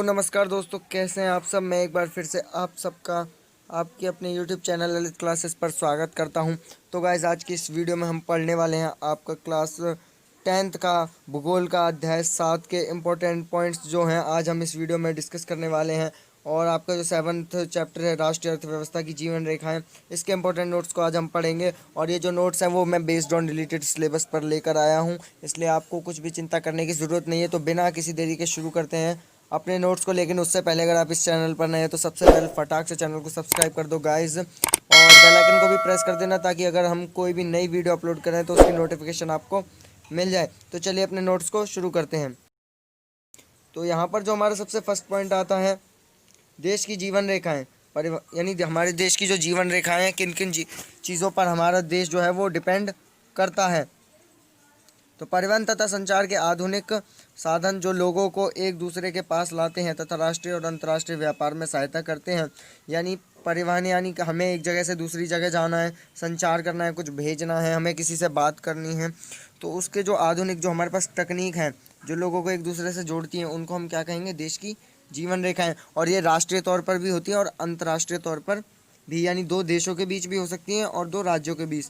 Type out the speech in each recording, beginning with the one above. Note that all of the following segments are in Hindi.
नमस्कार दोस्तों, कैसे हैं आप सब। मैं एक बार फिर से आप सबका आपके अपने YouTube चैनल ललित क्लासेस पर स्वागत करता हूं। तो गाइस, आज की इस वीडियो में हम पढ़ने वाले हैं आपका क्लास 10th का भूगोल का अध्याय 7 के इम्पोर्टेंट पॉइंट्स जो हैं आज हम इस वीडियो में डिस्कस करने वाले हैं। और आपका जो 7th चैप्टर है राष्ट्रीय अर्थव्यवस्था की जीवन रेखाएं, इसके इंपॉर्टेंट नोट्स को आज हम पढ़ेंगे। और ये जो नोट्स हैं वो मैं बेस्ड ऑन रिलेटेड सिलेबस पर लेकर आया हूँ, इसलिए आपको कुछ भी चिंता करने की ज़रूरत नहीं है। तो बिना किसी देरी के शुरू करते हैं अपने नोट्स को। लेकिन उससे पहले अगर आप इस चैनल पर नए हैं तो सबसे पहले फटाक से चैनल को सब्सक्राइब कर दो गाइज, और बेल आइकन को भी प्रेस कर देना ताकि अगर हम कोई भी नई वीडियो अपलोड करें तो उसकी नोटिफिकेशन आपको मिल जाए। तो चलिए अपने नोट्स को शुरू करते हैं। तो यहाँ पर जो हमारा सबसे फर्स्ट पॉइंट आता है, देश की जीवन रेखाएं, यानी हमारे देश की जो जीवन रेखाएं हैं, किन किन चीज़ों पर हमारा देश जो है वो डिपेंड करता है। तो परिवहन तथा संचार के आधुनिक साधन जो लोगों को एक दूसरे के पास लाते हैं तथा राष्ट्रीय और अंतर्राष्ट्रीय व्यापार में सहायता करते हैं। यानी परिवहन यानी कि हमें एक जगह से दूसरी जगह जाना है, संचार करना है, कुछ भेजना है, हमें किसी से बात करनी है, तो उसके जो आधुनिक जो हमारे पास तकनीक हैं जो लोगों को एक दूसरे से जोड़ती हैं, उनको हम क्या कहेंगे, देश की जीवन रेखाएं। और ये राष्ट्रीय तौर पर भी होती हैं और अंतर्राष्ट्रीय तौर पर भी, यानी दो देशों के बीच भी हो सकती हैं और दो राज्यों के बीच,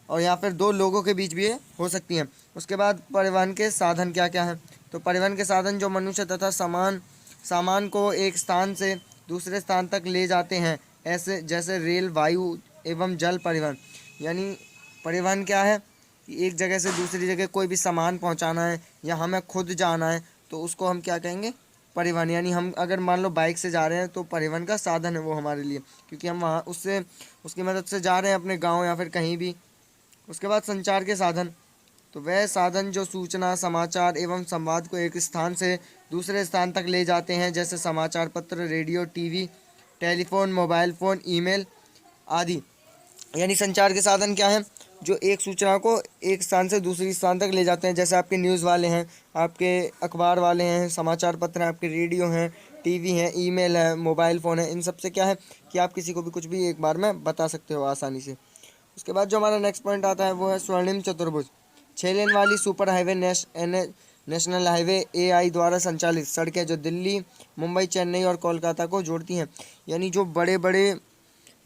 और या फिर दो लोगों के बीच भी ये हो सकती हैं। उसके बाद परिवहन के साधन क्या क्या हैं। तो परिवहन के साधन जो मनुष्य तथा सामान को एक स्थान से दूसरे स्थान तक ले जाते हैं, ऐसे जैसे रेल, वायु एवं जल परिवहन। यानी परिवहन क्या है कि एक जगह से दूसरी जगह कोई भी सामान पहुंचाना है या हमें खुद जाना है तो उसको हम क्या कहेंगे, परिवहन। यानी हम अगर मान लो बाइक से जा रहे हैं तो परिवहन का साधन है वो हमारे लिए, क्योंकि हम वहाँ उसकी मदद से जा रहे हैं अपने गाँव या फिर कहीं भी। उसके बाद संचार के साधन, तो वह साधन जो सूचना, समाचार एवं संवाद को एक स्थान से दूसरे स्थान तक ले जाते हैं, जैसे समाचार पत्र, radio, TV, telephone, mobile phone, email आदि। यानी संचार के साधन क्या हैं, जो एक सूचना को एक स्थान से दूसरी स्थान तक ले जाते हैं, जैसे आपके न्यूज़ वाले हैं, आपके अखबार वाले हैं, समाचार पत्र हैं, आपके रेडियो हैं, टीवी हैं, ईमेल है, मोबाइल फ़ोन है। इन सब से क्या है कि आप किसी को भी कुछ भी एक बार में बता सकते हो आसानी से। उसके बाद जो हमारा नेक्स्ट पॉइंट आता है वो है स्वर्णिम चतुर्भुज। 6 लेन वाली super highway national highway AI द्वारा संचालित सड़कें जो दिल्ली, मुंबई, चेन्नई और कोलकाता को जोड़ती हैं। यानी जो बड़े बड़े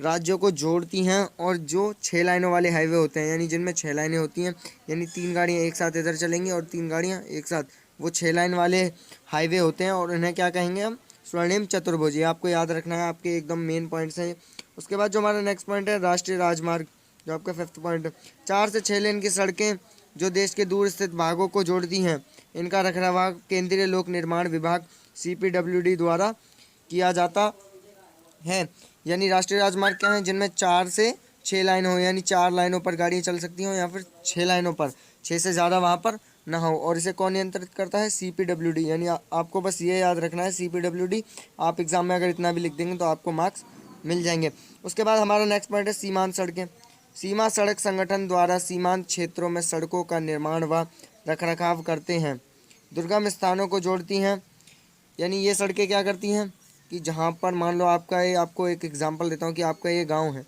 राज्यों को जोड़ती हैं, और जो 6 लाइनों वाले हाईवे होते हैं, यानी जिनमें 6 लाइनें होती हैं, यानी 3 गाड़ियाँ एक साथ इधर चलेंगी और 3 गाड़ियाँ एक साथ, वो 6 लाइन वाले हाईवे होते हैं और इन्हें क्या कहेंगे हम, स्वर्णिम चतुर्भुज। ये आपको याद रखना है, आपके एकदम मेन पॉइंट्स हैं। उसके बाद जो हमारा नेक्स्ट पॉइंट है राष्ट्रीय राजमार्ग, जो आपका 5th पॉइंट है। 4 से 6 लेन की सड़कें जो देश के दूर स्थित भागों को जोड़ती हैं, इनका रखरखाव केंद्रीय लोक निर्माण विभाग CPWD द्वारा किया जाता है। यानी राष्ट्रीय राजमार्ग क्या है, जिनमें 4 से 6 लाइन हो, यानी 4 लाइनों पर गाड़ियाँ चल सकती हो या फिर 6 लाइनों पर, 6 से ज़्यादा वहाँ पर ना हो। और इसे कौन नियंत्रित करता है, CPWD। यानी आपको बस ये याद रखना है CPWD। आप एग्जाम में अगर इतना भी लिख देंगे तो आपको मार्क्स मिल जाएंगे। उसके बाद हमारा नेक्स्ट पॉइंट है सीमांत सड़कें। सीमा सड़क संगठन द्वारा सीमांत क्षेत्रों में सड़कों का निर्माण व रखरखाव करते हैं, दुर्गम स्थानों को जोड़ती हैं। यानी ये सड़कें क्या करती हैं कि जहाँ पर मान लो आपको एक एग्जांपल देता हूँ कि आपका ये गांव है।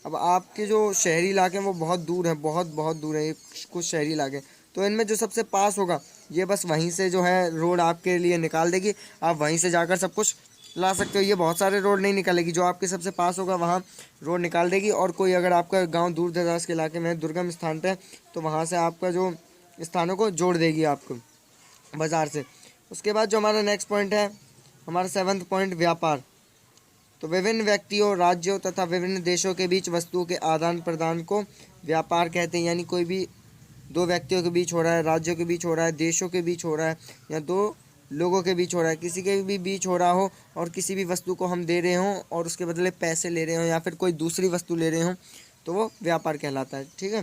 अब आपके जो शहरी इलाके हैं वो बहुत दूर हैं, बहुत बहुत दूर है ये कुछ शहरी इलाके। तो इनमें जो सबसे पास होगा ये बस वहीं से जो है रोड आपके लिए निकाल देगी, आप वहीं से जाकर सब कुछ ला सकते हो। ये बहुत सारे रोड नहीं निकालेगी, जो आपके सबसे पास होगा वहाँ रोड निकाल देगी। और कोई अगर आपका गांव दूर दराज के इलाके में दुर्गम स्थान पे, तो वहाँ से आपका जो स्थानों को जोड़ देगी आपको बाज़ार से। उसके बाद जो हमारा नेक्स्ट पॉइंट है, हमारा 7th पॉइंट व्यापार। तो विभिन्न व्यक्तियों, राज्यों तथा विभिन्न देशों के बीच वस्तुओं के आदान प्रदान को व्यापार कहते हैं। यानी कोई भी दो व्यक्तियों के बीच हो रहा है, राज्यों के बीच हो रहा है, देशों के बीच हो रहा है, या दो लोगों के बीच हो रहा है, किसी के भी बीच हो रहा हो, और किसी भी वस्तु को हम दे रहे हों और उसके बदले पैसे ले रहे हों या फिर कोई दूसरी वस्तु ले रहे हों, तो वो व्यापार कहलाता है। ठीक है,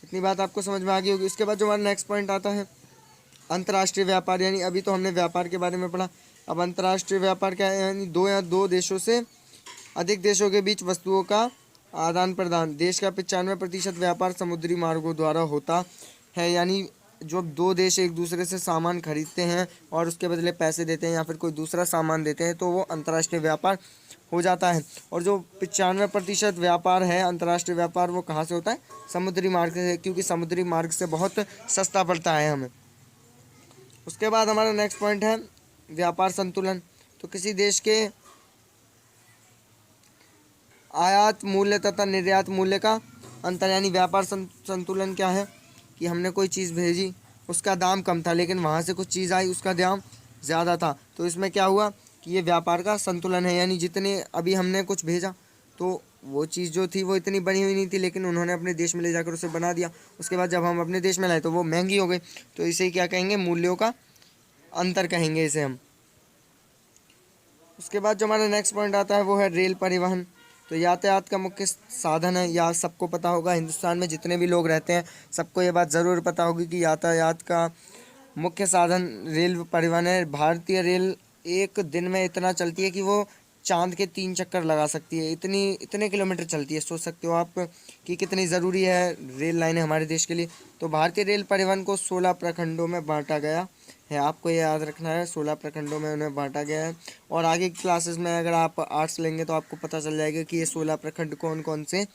इतनी बात आपको समझ में आ गई होगी। उसके बाद जो हमारा नेक्स्ट पॉइंट आता है अंतर्राष्ट्रीय व्यापार। यानी अभी तो हमने व्यापार के बारे में पढ़ा, अब अंतर्राष्ट्रीय व्यापार क्या है, यानी दो देशों से अधिक देशों के बीच वस्तुओं का आदान प्रदान। देश का 95% व्यापार समुद्री मार्गों द्वारा होता है। यानी जो दो देश एक दूसरे से सामान खरीदते हैं और उसके बदले पैसे देते हैं या फिर कोई दूसरा सामान देते हैं, तो वो अंतर्राष्ट्रीय व्यापार हो जाता है। और जो 95% व्यापार है अंतर्राष्ट्रीय व्यापार, वो कहाँ से होता है, समुद्री मार्ग से, क्योंकि समुद्री मार्ग से बहुत सस्ता पड़ता है हमें। उसके बाद हमारा नेक्स्ट पॉइंट है व्यापार संतुलन। तो किसी देश के आयात मूल्य तथा निर्यात मूल्य का अंतर, यानी व्यापार संतुलन क्या है कि हमने कोई चीज़ भेजी, उसका दाम कम था, लेकिन वहाँ से कुछ चीज़ आई उसका दाम ज़्यादा था, तो इसमें क्या हुआ कि ये व्यापार का संतुलन है। यानी जितने अभी हमने कुछ भेजा तो वो चीज़ जो थी वो इतनी बनी हुई नहीं थी, लेकिन उन्होंने अपने देश में ले जाकर उसे बना दिया। उसके बाद जब हम अपने देश में लाए तो वो महंगी हो गई, तो इसे क्या कहेंगे, मूल्यों का अंतर कहेंगे इसे हम। उसके बाद जो हमारा नेक्स्ट पॉइंट आता है वो है रेल परिवहन। तो यातायात का मुख्य साधन है, या सबको पता होगा, हिंदुस्तान में जितने भी लोग रहते हैं सबको ये बात ज़रूर पता होगी कि यातायात का मुख्य साधन रेल परिवहन है। भारतीय रेल एक दिन में इतना चलती है कि वो चांद के 3 चक्कर लगा सकती है, इतने किलोमीटर चलती है। सोच सकते हो आप कि कितनी ज़रूरी है रेल लाइनें हमारे देश के लिए। तो भारतीय रेल परिवहन को 16 प्रखंडों में बांटा गया है, आपको ये याद रखना है, 16 प्रखंडों में उन्हें बांटा गया है। और आगे की क्लासेस में अगर आप आर्ट्स लेंगे तो आपको पता चल जाएगा कि ये 16 प्रखंड कौन कौन से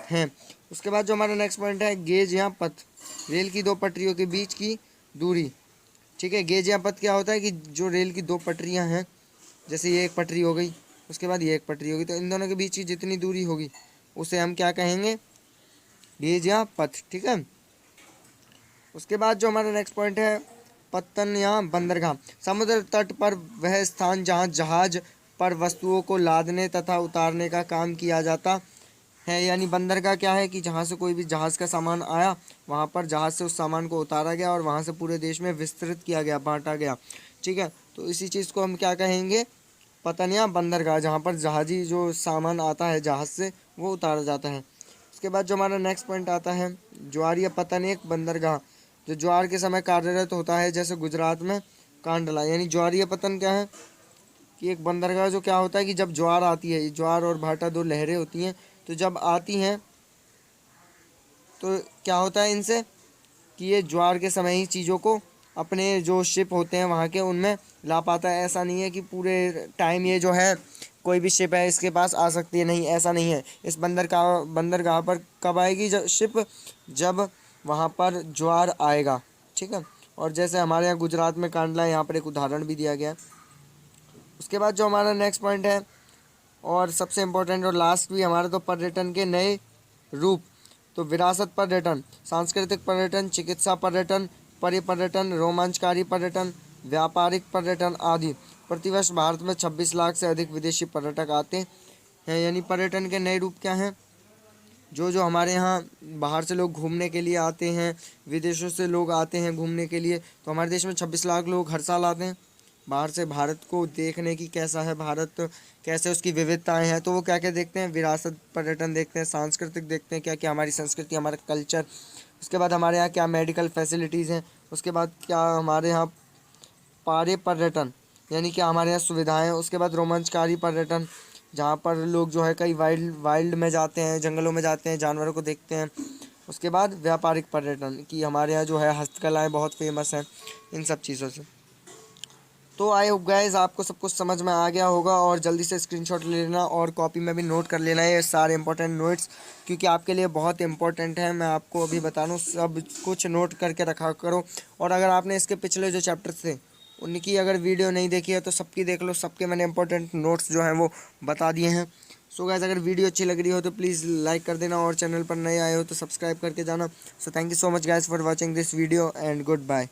हैं। उसके बाद जो हमारा नेक्स्ट पॉइंट है गेज या पथ, रेल की 2 पटरियों के बीच की दूरी। ठीक है, गेज या पथ क्या होता है कि जो रेल की 2 पटरियां हैं, जैसे ये एक पटरी हो गई, उसके बाद ये एक पटरी होगी, तो इन दोनों के बीच की जितनी दूरी होगी उसे हम क्या कहेंगे, गेज या पथ। ठीक है, उसके बाद जो हमारा नेक्स्ट पॉइंट है पत्तन या बंदरगाह, समुद्र तट पर वह स्थान जहां जहाज पर वस्तुओं को लादने तथा उतारने का काम किया जाता है। यानी बंदरगाह क्या है कि जहाँ से कोई भी जहाज़ का सामान आया, वहाँ पर जहाज़ से उस सामान को उतारा गया और वहाँ से पूरे देश में विस्तृत किया गया, बांटा गया। ठीक है, तो इसी चीज़ को हम क्या कहेंगे, पतन या बंदरगाह, जहाँ पर जहाजी जो सामान आता है जहाज़ से वो उतारा जाता है। उसके बाद जो हमारा नेक्स्ट पॉइंट आता है ज्वार या पतन एक बंदरगाह, जो ज्वार के समय कार्यरत होता है, जैसे गुजरात में कांडला। यानी ज्वार या पतन क्या है कि एक बंदरगाह जो क्या होता है कि जब ज्वार आती है, ज्वार और भाटा 2 लहरें होती हैं, तो जब आती हैं तो क्या होता है इनसे कि ये ज्वार के समय ही चीज़ों को अपने जो शिप होते हैं वहाँ के उनमें ला पाता है। ऐसा नहीं है कि पूरे टाइम ये जो है कोई भी शिप है इसके पास आ सकती है, नहीं, ऐसा नहीं है। इस बंदरगाह पर कब आएगी जब शिप, जब वहाँ पर ज्वार आएगा। ठीक है, और जैसे हमारे यहाँ गुजरात में कांडला है, यहाँ पर एक उदाहरण भी दिया गया है। उसके बाद जो हमारा नेक्स्ट पॉइंट है और सबसे इम्पोर्टेंट और लास्ट भी हमारा, तो पर्यटन के नए रूप। तो विरासत पर्यटन, सांस्कृतिक पर्यटन, चिकित्सा पर्यटन, परिपर्यटन, रोमांचकारी पर्यटन, व्यापारिक पर्यटन आदि। प्रतिवर्ष भारत में 26 लाख से अधिक विदेशी पर्यटक आते हैं। यानी पर्यटन के नए रूप क्या हैं, जो जो हमारे यहाँ बाहर से लोग घूमने के लिए आते हैं, विदेशों से लोग आते हैं घूमने के लिए। तो हमारे देश में 26 लाख लोग हर साल आते हैं बाहर से, भारत को देखने की कैसा है भारत, कैसे उसकी विविधताएं हैं। तो वो क्या क्या देखते हैं, विरासत पर्यटन देखते हैं, सांस्कृतिक देखते हैं, क्या क्या हमारी संस्कृति, हमारा कल्चर। उसके बाद हमारे यहाँ क्या मेडिकल फैसिलिटीज़ हैं। उसके बाद क्या हमारे यहाँ पारे पर्यटन, यानी क्या हमारे यहाँ सुविधाएं हैं। उसके बाद रोमांचकारी पर्यटन, जहाँ पर लोग जो है कई वाइल्ड में जाते हैं, जंगलों में जाते हैं, जानवरों को देखते हैं। उसके बाद व्यापारिक पर्यटन, कि हमारे यहाँ जो है हस्तकलाएँ बहुत फेमस हैं इन सब चीज़ों से। तो आई होप गाइस आपको सब कुछ समझ में आ गया होगा, और जल्दी से स्क्रीनशॉट ले लेना और कॉपी में भी नोट कर लेना ये सारे इंपॉर्टेंट नोट्स, क्योंकि आपके लिए बहुत इंपॉर्टेंट है। मैं आपको अभी बता रहा हूँ, सब कुछ नोट करके रखा करो। और अगर आपने इसके पिछले जो चैप्टर्स थे उनकी अगर वीडियो नहीं देखी है तो सबकी देख लो, सबके मैंने इंपॉर्टेंट नोट्स जो हैं वो बता दिए हैं। सो गाइस अगर वीडियो अच्छी लग रही हो तो प्लीज़ लाइक कर देना, और चैनल पर नए आए हो तो सब्सक्राइब करके जाना। So thank you so much guys for watching this video and good bye.